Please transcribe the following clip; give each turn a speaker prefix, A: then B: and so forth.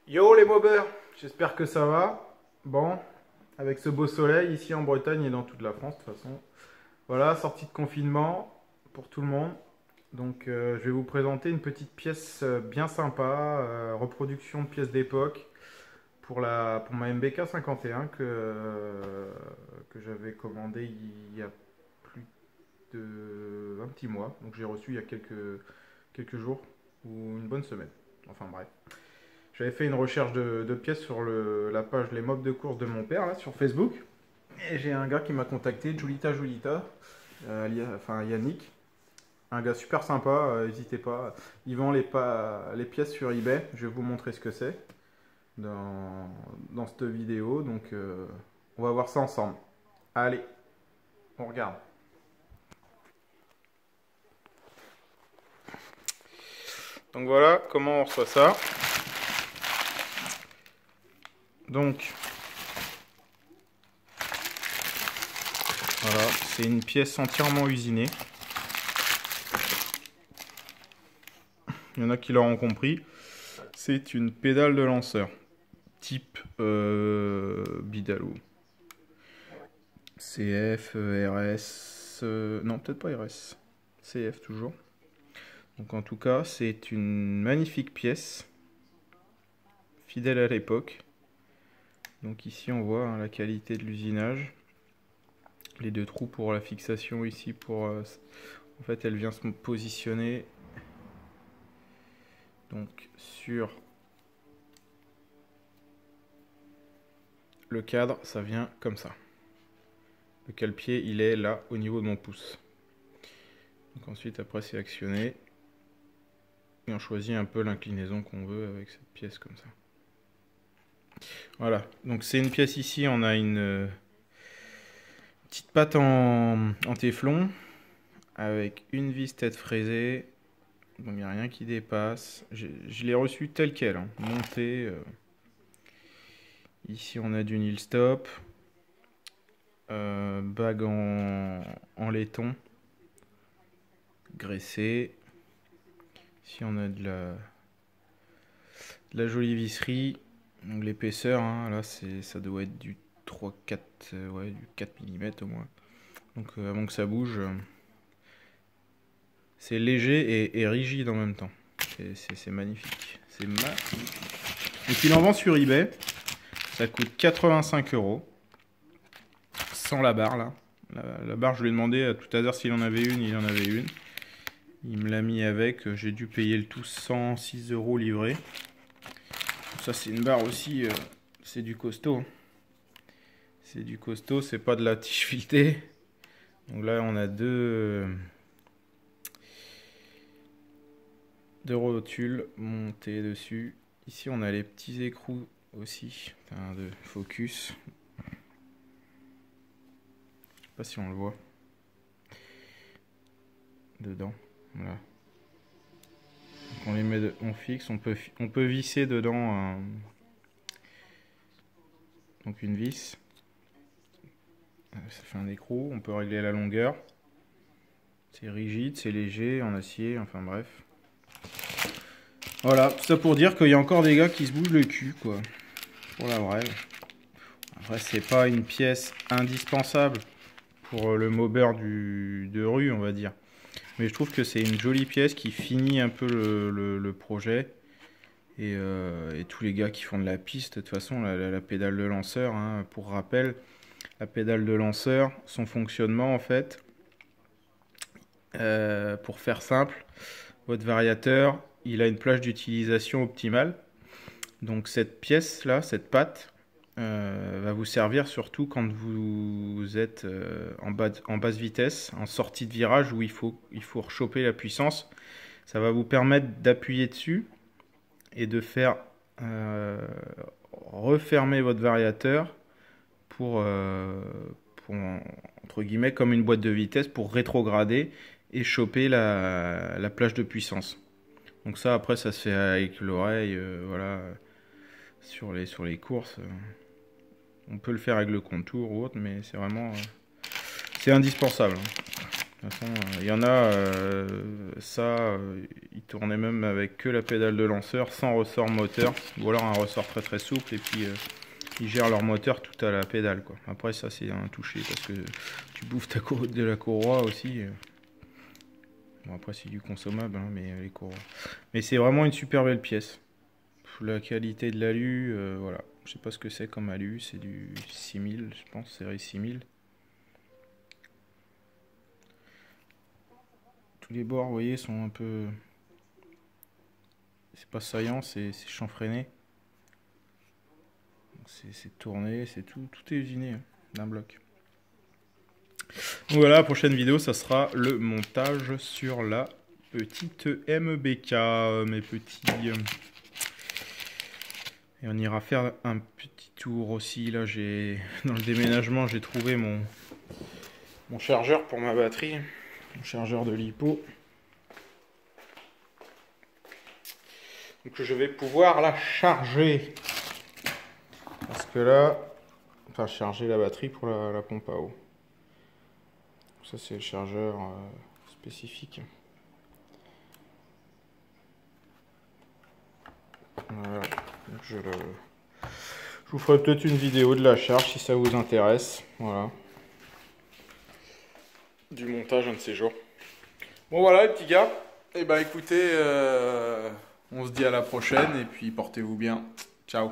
A: Yo les mobers, j'espère que ça va. Bon, avec ce beau soleil ici en Bretagne et dans toute la France de toute façon. Voilà, sortie de confinement pour tout le monde. Donc je vais vous présenter une petite pièce bien sympa, reproduction de pièces d'époque pour ma MBK 51 que j'avais commandé il y a plus de un petit mois. Donc j'ai reçu il y a quelques jours ou une bonne semaine. Enfin bref. J'avais fait une recherche de pièces sur la page Les Mobs de course de mon père, là, sur Facebook. Et j'ai un gars qui m'a contacté, Julita, enfin Yannick. Un gars super sympa, n'hésitez pas. Il vend les pièces sur eBay. Je vais vous montrer ce que c'est dans cette vidéo. Donc, on va voir ça ensemble. Allez, on regarde. Donc voilà comment on reçoit ça. Donc, voilà, c'est une pièce entièrement usinée. Il y en a qui l'auront compris. C'est une pédale de lanceur. Type Bidalou. CF, RS... non, peut-être pas RS. CF toujours. Donc en tout cas, c'est une magnifique pièce. Fidèle à l'époque. Donc ici, on voit hein, la qualité de l'usinage. Les deux trous pour la fixation ici pour... en fait, elle vient se positionner donc sur le cadre, ça vient comme ça. Le cale-pied, il est là au niveau de mon pouce. Donc ensuite, après, c'est actionné. Et on choisit un peu l'inclinaison qu'on veut avec cette pièce comme ça. Voilà, donc c'est une pièce ici, on a une petite patte en téflon avec une vis tête fraisée. Donc il n'y a rien qui dépasse. Je l'ai reçu tel quel, hein, monté. Ici on a du nil stop. Bague en laiton. Graissée. Ici on a de la jolie visserie. Donc l'épaisseur, hein, là ça doit être du 3-4, ouais, du 4 mm au moins. Donc avant que ça bouge, c'est léger et rigide en même temps. C'est magnifique. C'est magnifique. Donc il en vend sur eBay. Ça coûte 85 €. Sans la barre là. La barre, je lui ai demandé à tout à l'heure s'il en avait une, il en avait une. Il me l'a mis avec. J'ai dû payer le tout 106 € livré. Ça c'est une barre aussi, c'est du costaud. Hein. C'est du costaud, c'est pas de la tige filetée. Donc là on a deux rotules montées dessus. Ici on a les petits écrous aussi de focus. Je sais pas si on le voit. Dedans. Voilà. Donc on les met, on fixe, on peut visser dedans donc une vis. Ça fait un écrou, on peut régler la longueur. C'est rigide, c'est léger, en acier, enfin bref. Voilà, tout ça pour dire qu'il y a encore des gars qui se bougent le cul, quoi. Pour la vraie. Après, c'est pas une pièce indispensable pour le mobber de rue, on va dire. Mais je trouve que c'est une jolie pièce qui finit un peu le projet. Et tous les gars qui font de la piste, de toute façon, la pédale de lanceur, hein, pour rappel, la pédale de lanceur, son fonctionnement en fait, pour faire simple, votre variateur, il a une plage d'utilisation optimale. Donc cette pièce là, cette patte, va vous servir surtout quand vous êtes en basse vitesse, en sortie de virage où il faut rechoper la puissance. Ça va vous permettre d'appuyer dessus et de faire refermer votre variateur pour entre guillemets comme une boîte de vitesse pour rétrograder et choper la plage de puissance. Donc ça après ça se fait avec l'oreille, voilà, sur les courses. On peut le faire avec le contour ou autre, mais c'est vraiment c'est indispensable. De toute façon, il y en a, ils tournaient même avec que la pédale de lanceur, sans ressort moteur, ou alors un ressort très très souple, et puis ils gèrent leur moteur tout à la pédale, quoi. Après ça c'est un toucher, parce que tu bouffes de la courroie aussi. Bon après c'est du consommable, hein, mais les courroies. Mais c'est vraiment une super belle pièce. La qualité de l'alu, voilà. Je sais pas ce que c'est comme alu, c'est du 6000, je pense, série 6000. Tous les bords, vous voyez, sont un peu... C'est pas saillant, c'est chanfreiné. C'est tourné, c'est tout est usiné, hein, d'un bloc. Donc voilà, la prochaine vidéo, ça sera le montage sur la petite MBK, mes petits... Et on ira faire un petit tour aussi. Là, dans le déménagement, j'ai trouvé mon chargeur pour ma batterie. Mon chargeur de LiPo. Donc je vais pouvoir la charger. Parce que là, enfin charger la batterie pour la pompe à eau. Ça c'est le chargeur spécifique. Voilà. Donc je vous ferai peut-être une vidéo de la charge si ça vous intéresse. Voilà. Du montage un de ces jours. Bon voilà les petits gars. Et bah écoutez, on se dit à la prochaine et puis portez-vous bien. Ciao.